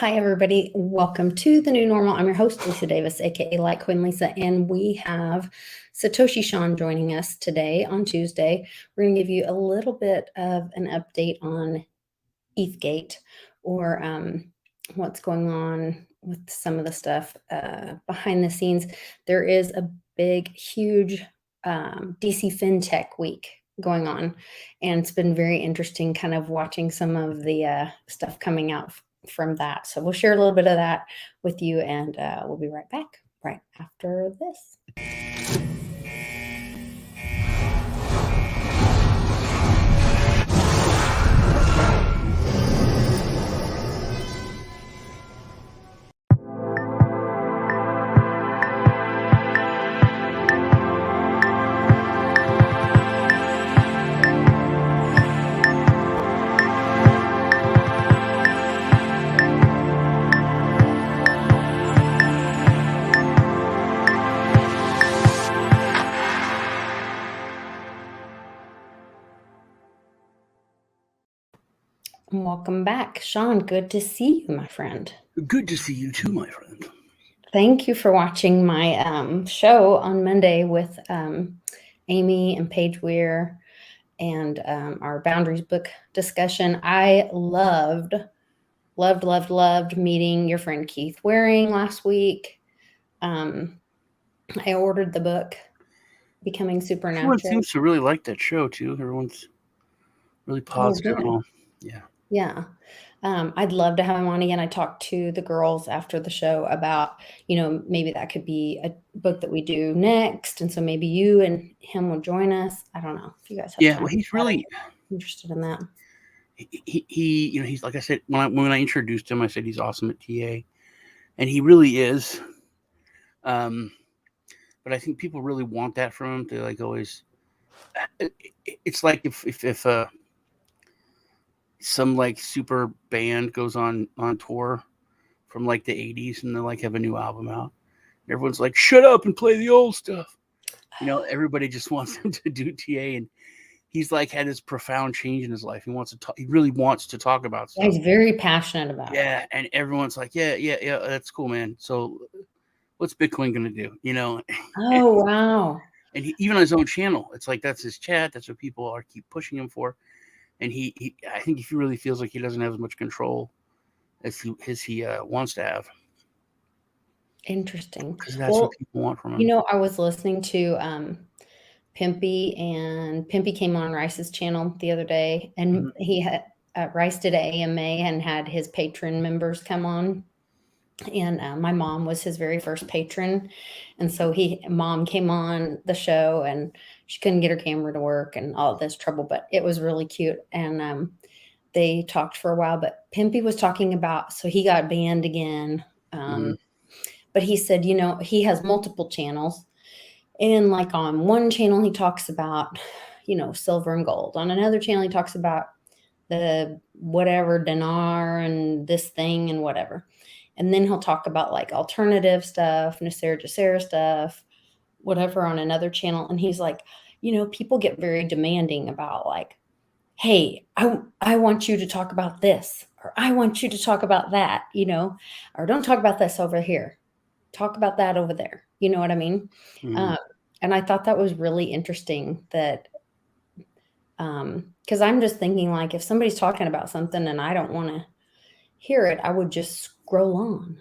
Hi, everybody. Welcome to the new normal. I'm your host, Lisa Davis, aka Litecoin Lisa, and we have Satoshi Sean joining us today on Tuesday. We're going to give you a little bit of an update on ETHgate, or what's going on with some of the stuff behind the scenes. There is a big, huge DC FinTech week going on, and it's been very interesting kind of watching some of the stuff coming out from that. So we'll share a little bit of that with you, and we'll be right back right after this. Welcome back, Sean. Good to see you, my friend. Good to see you too, my friend. Thank you for watching my show on Monday with Amy and Paige Weir and our Boundaries book discussion. I loved meeting your friend Keith Waring last week. I ordered the book, Becoming Supernatural. Everyone seems to really like that show too. Everyone's really positive and all. Yeah. I'd love to have him on again. I talked to the girls after the show about, maybe that could be a book that we do next. And so maybe you and him will join us. I don't know if you guys have time. Well, he's really interested in that. He's like I said, when I introduced him, I said he's awesome at TA, and he really is. But I think people really want that from him. They like always. It's like if some like super band goes on tour from like the 80s and they like have a new album out. Everyone's like, shut up and play the old stuff. Everybody just wants him to do TA, and he's like had this profound change in his life. He wants to talk. He really wants to talk about stuff. He's very passionate about it. Yeah, and everyone's like, yeah, that's cool, man. So what's Bitcoin going to do? Oh, wow. And even on his own channel, it's like that's his chat. That's what people keep pushing him for. And I think he really feels like he doesn't have as much control as he wants to have. Interesting. Because that's what people want from him. I was listening to Pimpy, and Pimpy came on Rice's channel the other day, and he had Rice did an AMA and had his patron members come on. And my mom was his very first patron. And so mom came on the show, and she couldn't get her camera to work and all this trouble, but it was really cute. And they talked for a while, but Pimpy was talking about, so he got banned again. But he said, he has multiple channels. And like on one channel, he talks about, silver and gold. On another channel, he talks about the whatever dinar and this thing and whatever. And then he'll talk about like alternative stuff, Nasser stuff, whatever on another channel. And he's like, people get very demanding about like, hey, I want you to talk about this, or I want you to talk about that, or don't talk about this over here. Talk about that over there. You know what I mean? And I thought that was really interesting that, because I'm just thinking like, if somebody's talking about something and I don't want to hear it, I would just scroll on.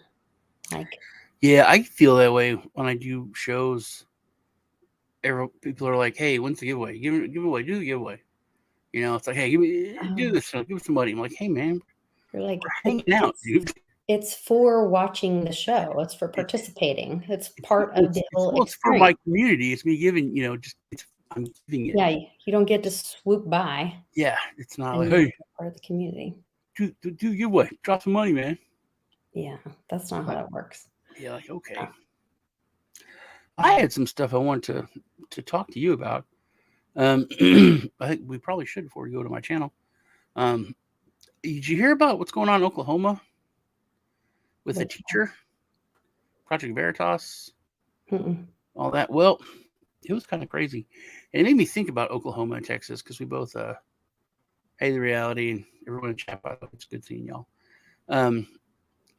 Yeah, I feel that way when I do shows. People are like, "Hey, when's the giveaway? Do the giveaway." It's like, "Hey, do this, give me some money." I'm like, "Hey, man, you're like, we're hanging out, dude." It's for watching the show. It's for participating. It's part of the whole experience. It's for my community. It's me giving, I'm giving it. Yeah, you don't get to swoop by. Yeah, it's not like, hey, part of the community. Do giveaway. Drop some money, man. Yeah, that's not how that works. Yeah, like, okay. I had some stuff I wanted to talk to you about. I think we probably should before we go to my channel. Did you hear about what's going on in Oklahoma with the teacher, Project Veritas, all that? Well, it was kind of crazy. And it made me think about Oklahoma and Texas, because we both hey the reality, and everyone in chat, by the way, it's good seeing y'all.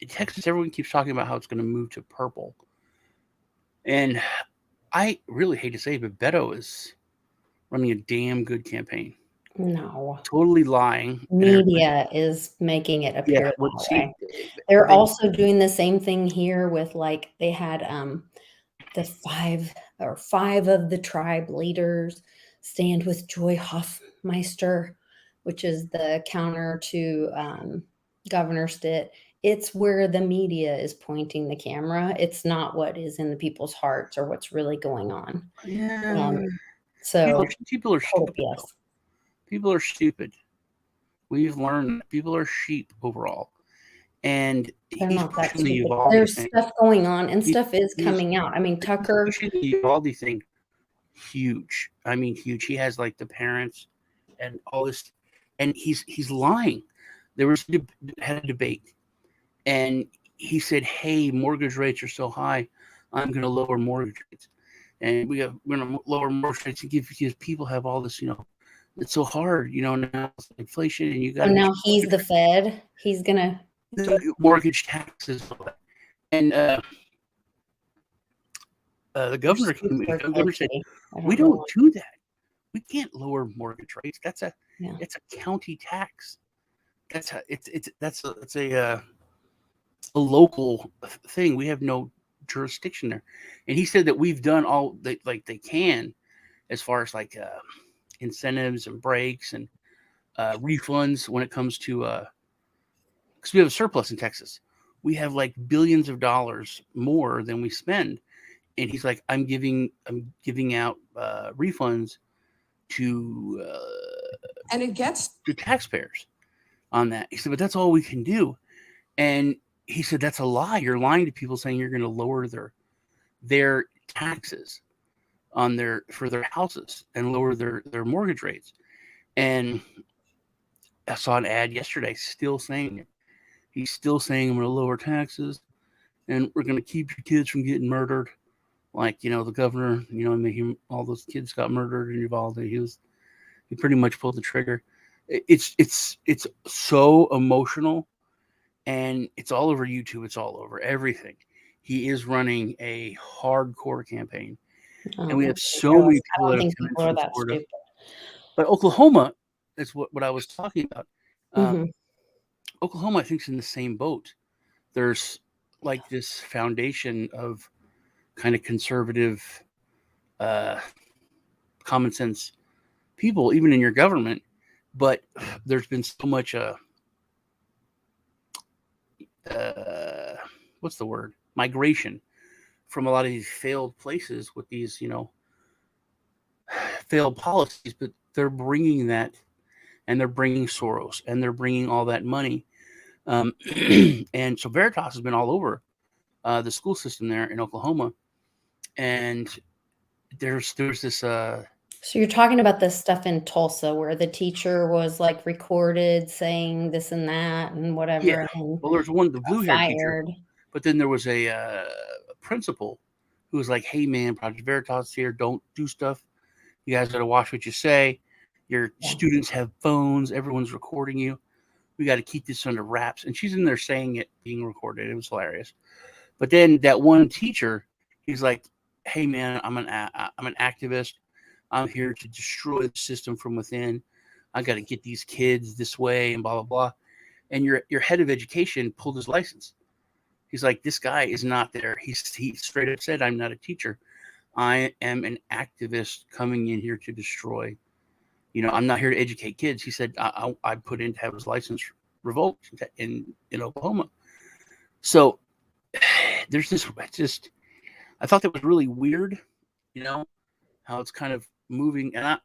Texas, everyone keeps talking about how it's going to move to purple, and I really hate to say it, but Beto is running a damn good campaign. No. Totally lying. Media is making it Yeah, appear what that see, way. They're they also doing the same thing here with, like, they had, the 5 of the tribe leaders stand with Joy Hoffmeister, which is the counter to, Governor Stitt. It's where the media is pointing the camera. It's not what is in the people's hearts or what's really going on. yeah, So people are total stupid though. BS. People are stupid. We've learned that people are sheep overall, and They're he's not that pushing the stupid. Uvalde There's thing. stuff going on and He's stuff is he's coming out. I mean, he's Tucker, pushing the Uvalde thing huge. I mean, huge. He has like the parents and all this, and he's lying. There was had a debate, and he said, "Hey, mortgage rates are so high, I'm going to lower mortgage rates, and we're going to lower mortgage rates because people have all this, it's so hard, now it's inflation, and you got so to now he's the Fed. He's gonna mortgage taxes, and the governor said, "We don't do that. We can't lower mortgage rates. That's a county tax. That's a local thing. We have no jurisdiction there." And he said that we've done all they can as far as like incentives and breaks and refunds when it comes to because we have a surplus in Texas. We have like billions of dollars more than we spend. And he's like, I'm giving out refunds to and it gets to taxpayers on that. He said, but that's all we can do. And he said, that's a lie. You're lying to people saying you're going to lower their taxes on for their houses and lower their mortgage rates. And I saw an ad yesterday still saying it. He's still saying I'm going to lower taxes and we're going to keep your kids from getting murdered. Like, the governor, all those kids got murdered in Uvalde. He pretty much pulled the trigger. It's so emotional, and it's all over YouTube. It's all over everything. He is running a hardcore campaign, and we have so many people that have come in from Florida. Stupid. But Oklahoma is what I was talking about. Oklahoma, I think, is in the same boat. There's like this foundation of kind of conservative, common sense people, even in your government. But there's been so much, what's the word? Migration from a lot of these failed places with these, failed policies. But they're bringing that, and they're bringing Soros, and they're bringing all that money. And so Veritas has been all over the school system there in Oklahoma. And there's this so you're talking about this stuff in Tulsa where the teacher was like recorded saying this and that and whatever. Yeah. And well, there's one, the blue-haired teacher, but then there was a principal who was like, "Hey man, Project Veritas here, don't do stuff. You guys got to watch what you say. Your students have phones. Everyone's recording you. We got to keep this under wraps." And she's in there saying it being recorded. It was hilarious. But then that one teacher, he's like, "Hey man, I'm an activist. I'm here to destroy the system from within. I got to get these kids this way and blah blah blah." And your head of education pulled his license. He's like, "This guy is not there." He straight up said, "I'm not a teacher. I am an activist coming in here to destroy. I'm not here to educate kids." He said, I put in to have his license revoked in Oklahoma. So there's this, I thought that was really weird, how it's kind of moving. And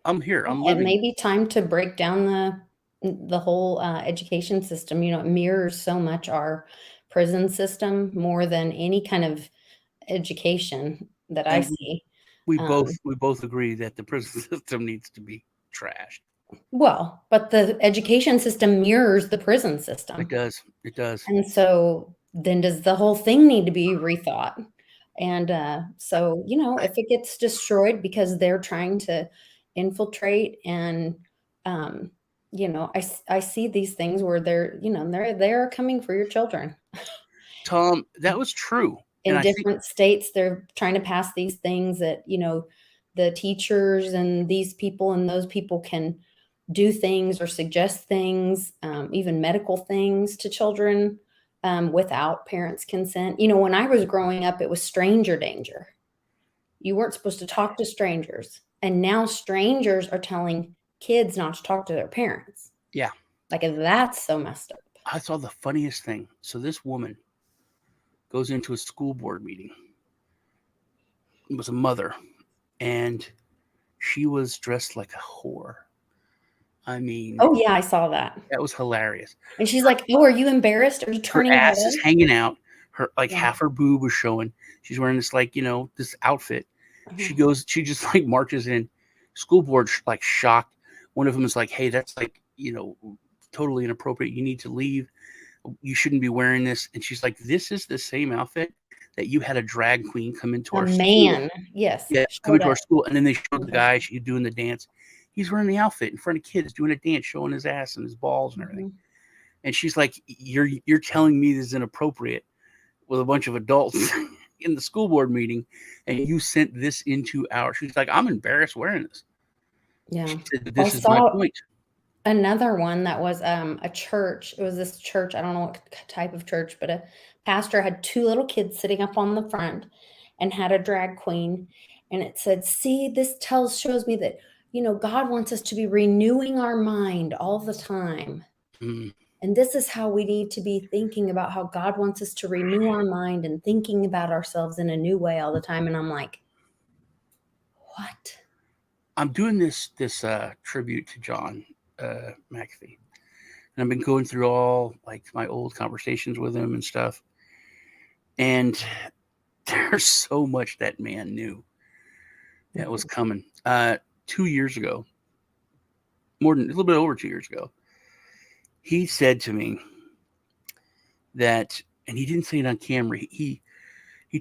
I'm here. I'm living. It may be time to break down the whole education system. It mirrors so much our prison system more than any kind of education that I see. We both agree that the prison system needs to be trashed. Well, but the education system mirrors the prison system. It does. And so then does the whole thing need to be rethought? And so, if it gets destroyed because they're trying to infiltrate and I see these things where they're coming for your children. Tom, that was true. And In I think, different states, they're trying to pass these things that, the teachers and these people and those people can do things or suggest things, even medical things to children, without parents' consent. When I was growing up, it was stranger danger. You weren't supposed to talk to strangers. And now strangers are telling kids not to talk to their parents. yeah, Like, that's so messed up. I saw the funniest thing. So this woman goes into a school board meeting. It was a mother, and she was dressed like a whore. I mean, Oh, yeah, I saw that. that was hilarious. And she's like, "Oh, are you embarrassed? Are you Her turning your head ass is up?" hanging out. Her Yeah. half her boob was showing. She's wearing this this outfit. She just like marches in. School board like shocked. One of them is like, "Hey, that's like totally inappropriate. You need to leave. You shouldn't be wearing this." And she's like, "This is the same outfit that you had a drag queen come into A our school." man, yes, Yeah, come showed into our up. school, and then they showed the guy she's doing the dance. He's wearing the outfit in front of kids, doing a dance, showing his ass and his balls and everything. And she's like, "You're telling me this is inappropriate with a bunch of adults in the school board meeting, and you sent this into our." She's like, "I'm embarrassed wearing this." Yeah. She said, I "This is my saw point." another one that was a church. It was this church. I don't know what type of church, but a pastor had two little kids sitting up on the front and had a drag queen. And it said, "See, this shows me that, God wants us to be renewing our mind all the time. Mm. And this is how we need to be thinking about how God wants us to renew our mind and thinking about ourselves in a new way all the time." And I'm like, what? I'm doing this tribute to John McAfee, and I've been going through all like my old conversations with him and stuff. And there's so much that man knew that was coming. 2 years ago, a little bit over 2 years ago, he said to me that, and he didn't say it on camera. He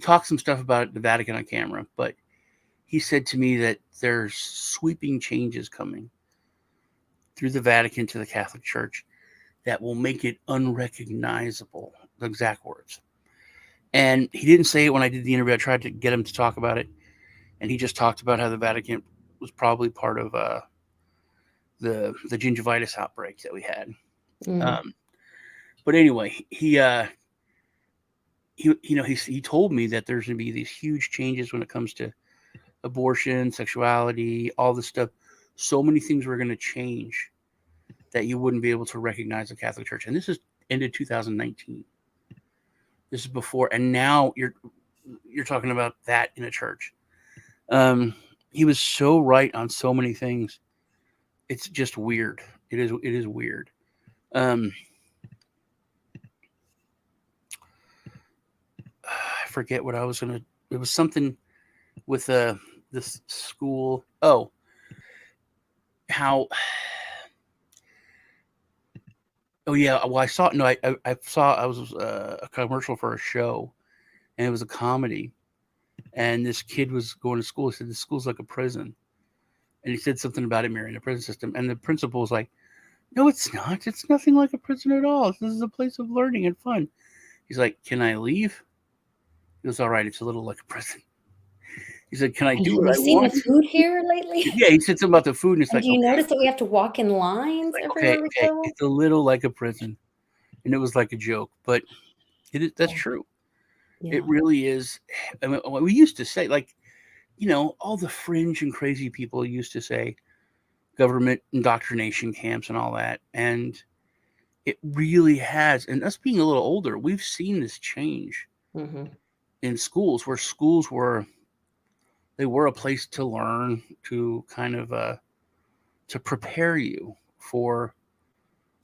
talked some stuff about the Vatican on camera, but he said to me that there's sweeping changes coming through the Vatican to the Catholic Church that will make it unrecognizable. The exact words. And he didn't say it when I did the interview. I tried to get him to talk about it, and he just talked about how the Vatican was probably part of the gingivitis outbreak that we had. But anyway, he told me that there's going to be these huge changes when it comes to abortion, sexuality, all this stuff. So many things were going to change that you wouldn't be able to recognize the Catholic Church. And this is ended 2019. This is before, and now you're talking about that in a church. He was so right on so many things. It's just weird. It is weird. I forget what I was gonna. It was something with this school. Oh, how? Oh yeah. Well, I saw. No, I saw. I was a commercial for a show, and it was a comedy. And this kid was going to school. He said, "This school's like a prison," and he said something about it mirroring the prison system. And the principal was like, "No, it's not. It's nothing like a prison at all. This is a place of learning and fun." He's like, "Can I leave?" He goes, "All right, it's a little like a prison." He said, "Can I And do have what you I seen the want?" food here lately? Yeah, he said something about the food, and it's And like, do you okay, notice that we have to walk in lines everywhere we go? it's a little like a prison, and it was like a joke, but that's true. Yeah. It really is. I mean, we used to say, like, all the fringe and crazy people used to say government indoctrination camps and all that, and it really has. And us being a little older, we've seen this change in schools, where schools were a place to learn, to kind of to prepare you for.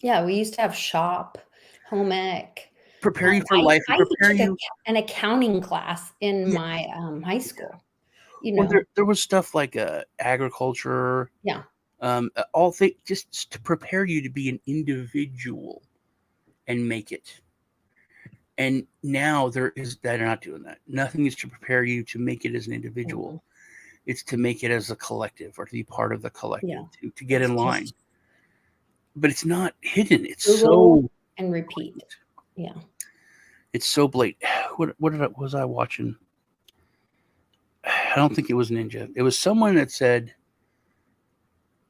Yeah, we used to have shop, home ec. Prepare you for life and I even prepare took you. an accounting class in Yeah. my high school. Well, there was stuff like agriculture, Yeah. all things just to prepare you to be an individual and make it. And now they're not doing that. Nothing is to prepare you to make it as an individual. It's to make it as a collective, or to be part of the collective, to get in line. but it's not hidden. It's Google so and repeat. Yeah. It's so blatant. Was I watching? I don't think it was Ninja. It was someone that said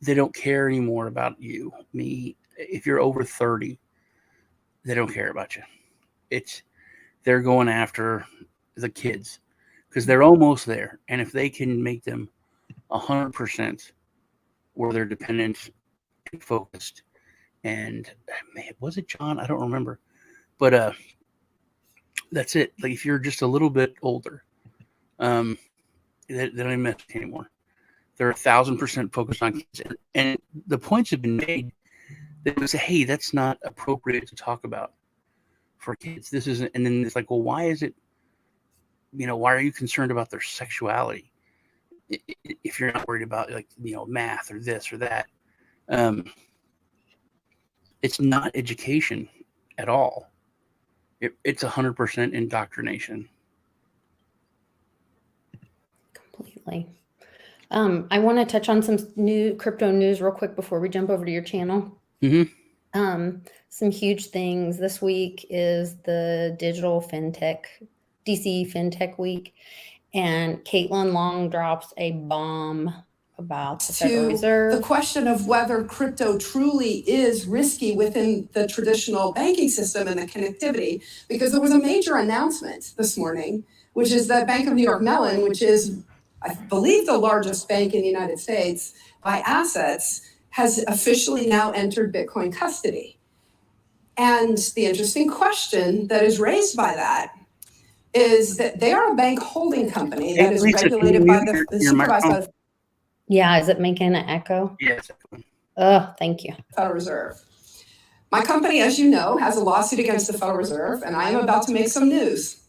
they don't care anymore about you, me. If you're over 30, they don't care about you. They're going after the kids because they're almost there. And if they can make them 100% where they're dependent and focused, and was it John? I don't remember, but that's it. Like if you're just a little bit older, they don't even mess anymore. They're 1,000% focused on kids, and the points have been made. They would say, "Hey, that's not appropriate to talk about for kids. This isn't." And then it's like, "Well, why is it? Why are you concerned about their sexuality if you're not worried about math or this or that?" It's not education at all. It's 100% indoctrination. Completely. I want to touch on some new crypto news real quick before we jump over to your channel. Mm-hmm. Some huge things this week is the digital fintech, DC Fintech Week, and Caitlin Long drops a bomb about the Federal Reserve. The question of whether crypto truly is risky within the traditional banking system and the connectivity, because there was a major announcement this morning, which is that Bank of New York Mellon, which is, I believe, the largest bank in the United States by assets, has officially now entered Bitcoin custody. And the interesting question that is raised by that is that they are a bank holding company that is regulated by the supervised by the Yeah, is it making an echo? Yes. Oh, thank you. Federal Reserve. My company, as you know, has a lawsuit against the Federal Reserve, and I am about to make some news.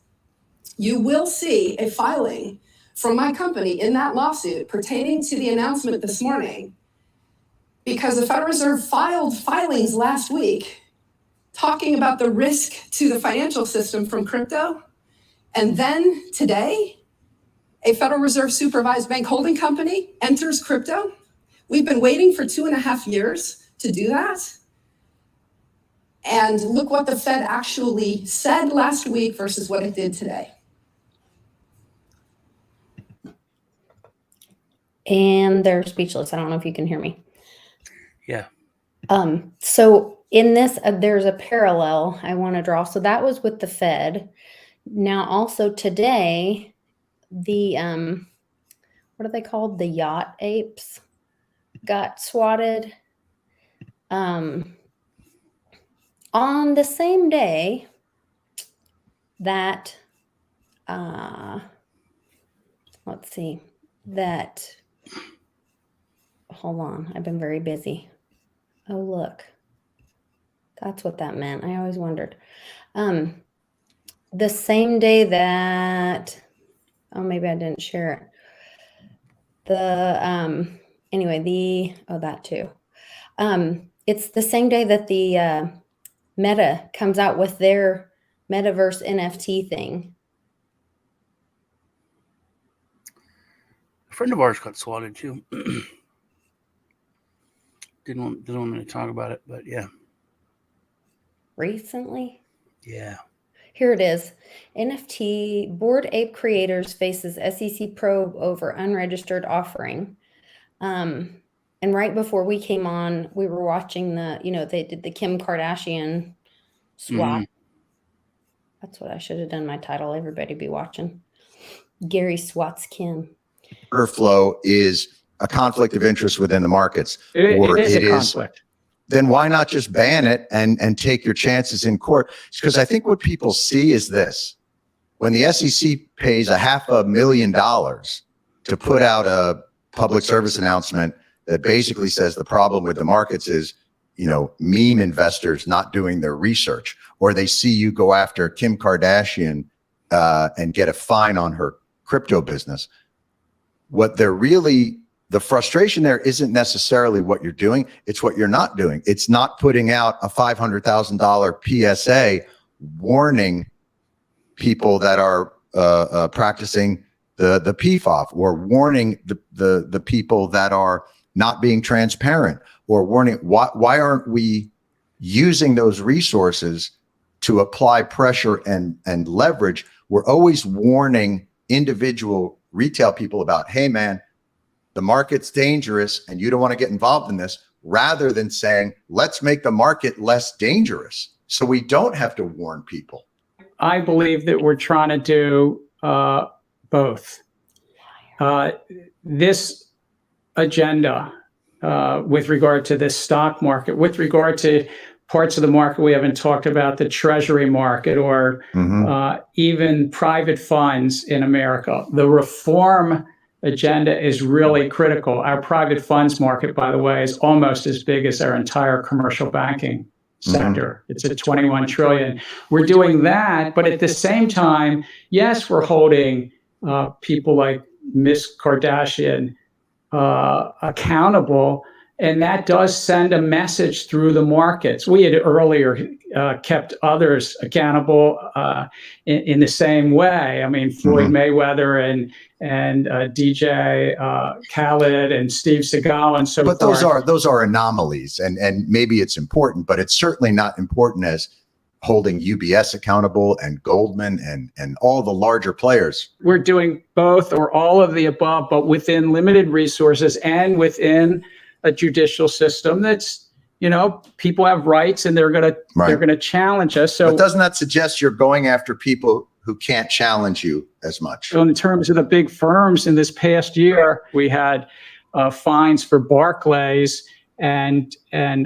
You will see a filing from my company in that lawsuit pertaining to the announcement this morning, because the Federal Reserve filed filings last week talking about the risk to the financial system from crypto. And then today, a Federal Reserve supervised bank holding company enters crypto. We've been waiting for 2.5 years to do that. And look what the Fed actually said last week versus what it did today. And they're speechless. I don't know if you can hear me. Yeah. So in this, there's a parallel I want to draw. So that was with the Fed. Now also today, the what are they called? The yacht apes got swatted. On the same day that let's see, that hold on, I've been very busy. Oh, look. That's what that meant. I always wondered. The same day that, oh, maybe I didn't share it. Anyway, that too. It's the same day that the Meta comes out with their metaverse NFT thing. A friend of ours got swatted too. Didn't want me to talk about it, but yeah. Recently? Yeah. Here it is. NFT Bored Ape Creators faces SEC probe over unregistered offering. And right before we came on, we were watching they did the Kim Kardashian swap. Mm-hmm. That's what I should have done my title. Everybody be watching. Gary swats Kim. Order flow is a conflict of interest within the markets. It is a conflict. Then why not just ban it and take your chances in court? Because I think what people see is this. When the SEC pays $500,000 to put out a public service announcement that basically says the problem with the markets is, meme investors not doing their research, or they see you go after Kim Kardashian and get a fine on her crypto business. What they're really, the frustration there isn't necessarily what you're doing, it's what you're not doing. It's not putting out a $500,000 PSA warning people that are practicing the PFOF, or warning the people that are not being transparent, or warning. Why aren't we using those resources to apply pressure and leverage? We're always warning individual retail people about, hey man, the market's dangerous and you don't want to get involved in this, rather than saying, let's make the market less dangerous so we don't have to warn people. I believe that we're trying to do both. This agenda with regard to this stock market, with regard to parts of the market we haven't talked about, the treasury market, or even private funds in America. The reform agenda is really critical. Our private funds market, by the way, is almost as big as our entire commercial banking sector. It's at 21 trillion. We're doing that, but at the same time, yes, we're holding people like Miss Kardashian accountable, and that does send a message through the markets. We had earlier kept others accountable in the same way. I mean, Floyd Mayweather and DJ Khaled and Steve Seagal and so forth. But those are anomalies, and maybe it's important, but it's certainly not important as holding UBS accountable and Goldman and all the larger players. We're doing both or all of the above, but within limited resources and within a judicial system that's, people have rights and they're gonna challenge us. So, but doesn't that suggest you're going after people who can't challenge you as much? So in terms of the big firms, in this past year, we had fines for Barclays and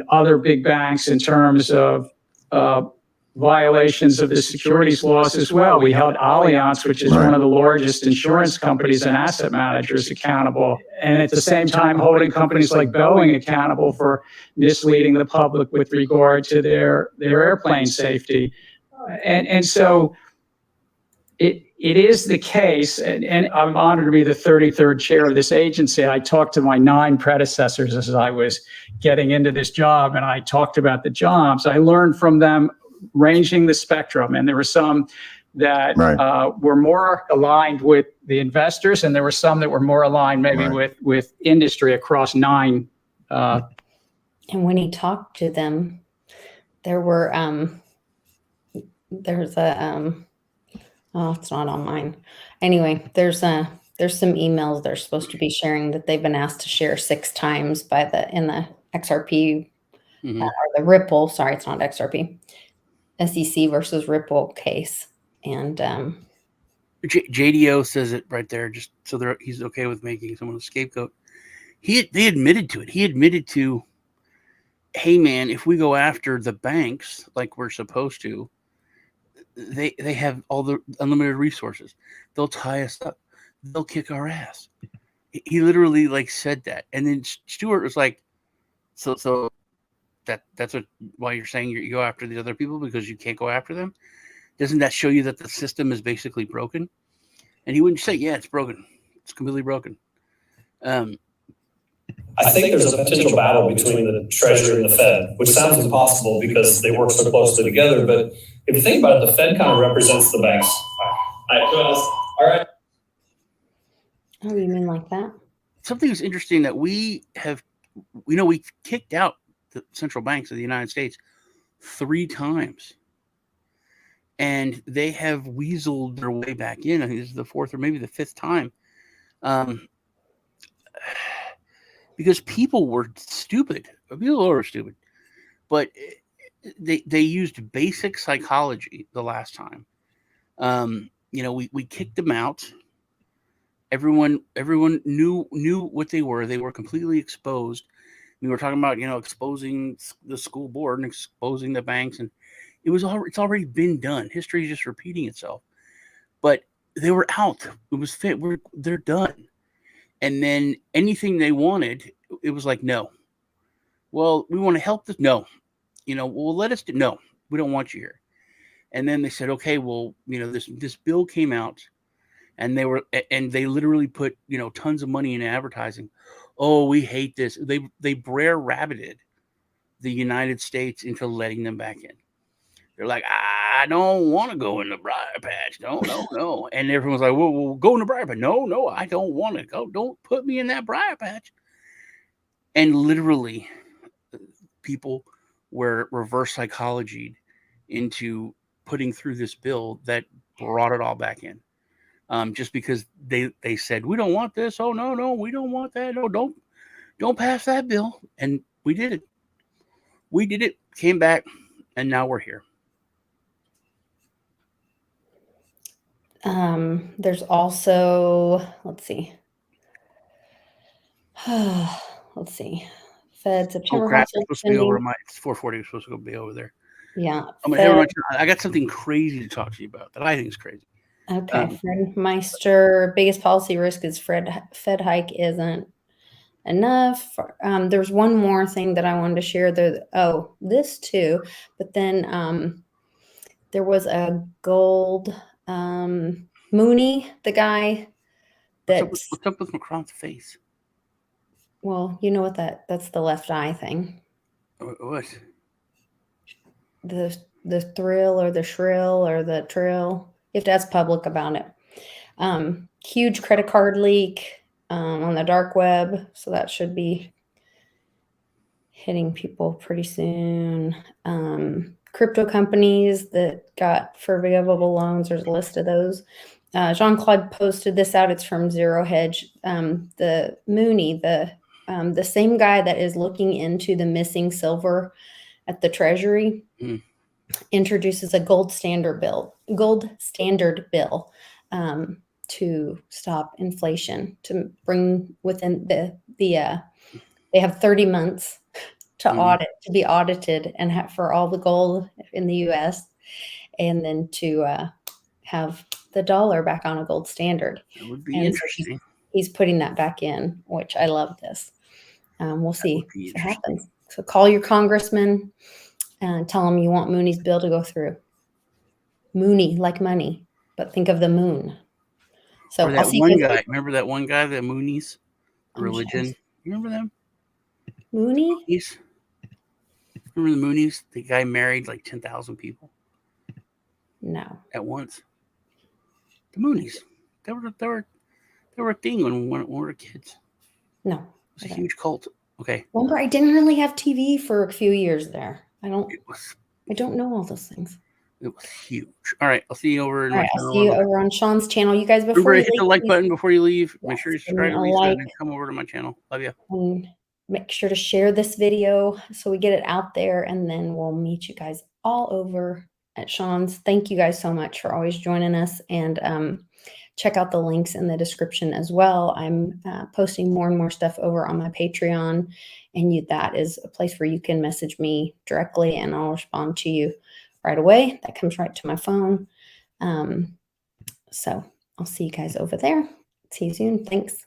other big banks in terms of violations of the securities laws as well. We held Allianz, which is one of the largest insurance companies and asset managers, accountable. And at the same time, holding companies like Boeing accountable for misleading the public with regard to their airplane safety. And so it is the case, and I'm honored to be the 33rd chair of this agency. I talked to my 9 predecessors as I was getting into this job, and I talked about the jobs. I learned from them ranging the spectrum, and there were some that were more aligned with the investors, and there were some that were more aligned maybe with industry across 9. And when he talked to them, there were there's a oh, it's not on mine. Anyway, there's some emails they're supposed to be sharing that they've been asked to share 6 times in the XRP or the Ripple. Sorry, it's not XRP. SEC versus Ripple case. And JDO says it right there, just so he's okay with making someone a scapegoat. They admitted to it. He admitted to, hey man, if we go after the banks like we're supposed to, they have all the unlimited resources. They'll tie us up. They'll kick our ass. He literally said that. And then Stewart was like, so that's why you're saying you go after the other people, because you can't go after them? Doesn't that show you that the system is basically broken? And he wouldn't say, yeah, it's broken. It's completely broken. I think there's a potential battle between the Treasury and the Fed, which sounds impossible because they work so closely together. But if you think about it, the Fed kind of represents the banks. All right. Oh, you mean like that? Something that's interesting that we kicked out the central banks of the United States 3 times. And they have weaseled their way back in. I think this is the 4th or maybe the 5th time. Because people were stupid. People were stupid. But they used basic psychology the last time. We kicked them out. Everyone knew what they were. They were completely exposed. We were talking about, exposing the school board and exposing the banks, and it's already been done. History is just repeating itself. But they were out. It was fit. They're done. And then anything they wanted, it was like, no. Well, we want to help this. No. Well, let us do. No, we don't want you here. And then they said, okay, well, this bill came out, and they literally put, tons of money in advertising. Oh, we hate this. They Brer Rabbited the United States into letting them back in. They're like, I don't want to go in the briar patch. No. And everyone's like, well, we'll go in the briar patch. No, I don't want to go. Don't put me in that briar patch. And literally, people were reverse psychologied into putting through this bill that brought it all back in. Just because they said, we don't want this. Oh, no, we don't want that. No, don't pass that bill. And we did it. We did it, came back, and now we're here. There's also, let's see. Let's see. Fed September Crap, household it's supposed to be over spending. it's 4:40. It's supposed to be over there. Yeah. I'm gonna have I got something crazy to talk to you about that I think is crazy. Okay, Fred Meister, biggest policy risk is Fed hike isn't enough. There's one more thing that I wanted to share. This too, but then there was a gold Mooney, the guy What's up with Macron's face? Well, you know what that's the left eye thing. What? The thrill or the shrill or the trill. You have to ask public about it. Huge credit card leak on the dark web. So that should be hitting people pretty soon. Crypto companies that got forgivable loans, there's a list of those. Jean-Claude posted this out. It's from Zero Hedge. The Mooney, the same guy that is looking into the missing silver at the Treasury, introduces a gold standard bill to stop inflation, to bring within they have 30 months to be audited and for all the gold in the US, and then to have the dollar back on a gold standard. That would be interesting. So he's putting that back in, which I love this. We'll see what happens. So call your congressman and tell them you want Mooney's bill to go through. Mooney, like money, but think of the moon. So or that one guy. Remember that one guy, the Moonies? Religion. You remember them? Moonies? Remember the Moonies? The guy married like 10,000 people. No. At once. The Moonies. They were a thing when we were kids. No. It was a huge cult. Okay. Remember, I didn't really have TV for a few years there. I don't know all those things. It was huge. All right, I'll see you over. I'll see you over on Sean's channel. You guys, before remember you hit the like button before you leave. Make sure you subscribe to Lisa and come over to my channel. Love you. And make sure to share this video so we get it out there, and then we'll meet you guys all over at Sean's. Thank you guys so much for always joining us, and check out the links in the description as well. I'm posting more and more stuff over on my Patreon, and that is a place where you can message me directly and I'll respond to you right away. That comes right to my phone. So I'll see you guys over there. See you soon. Thanks.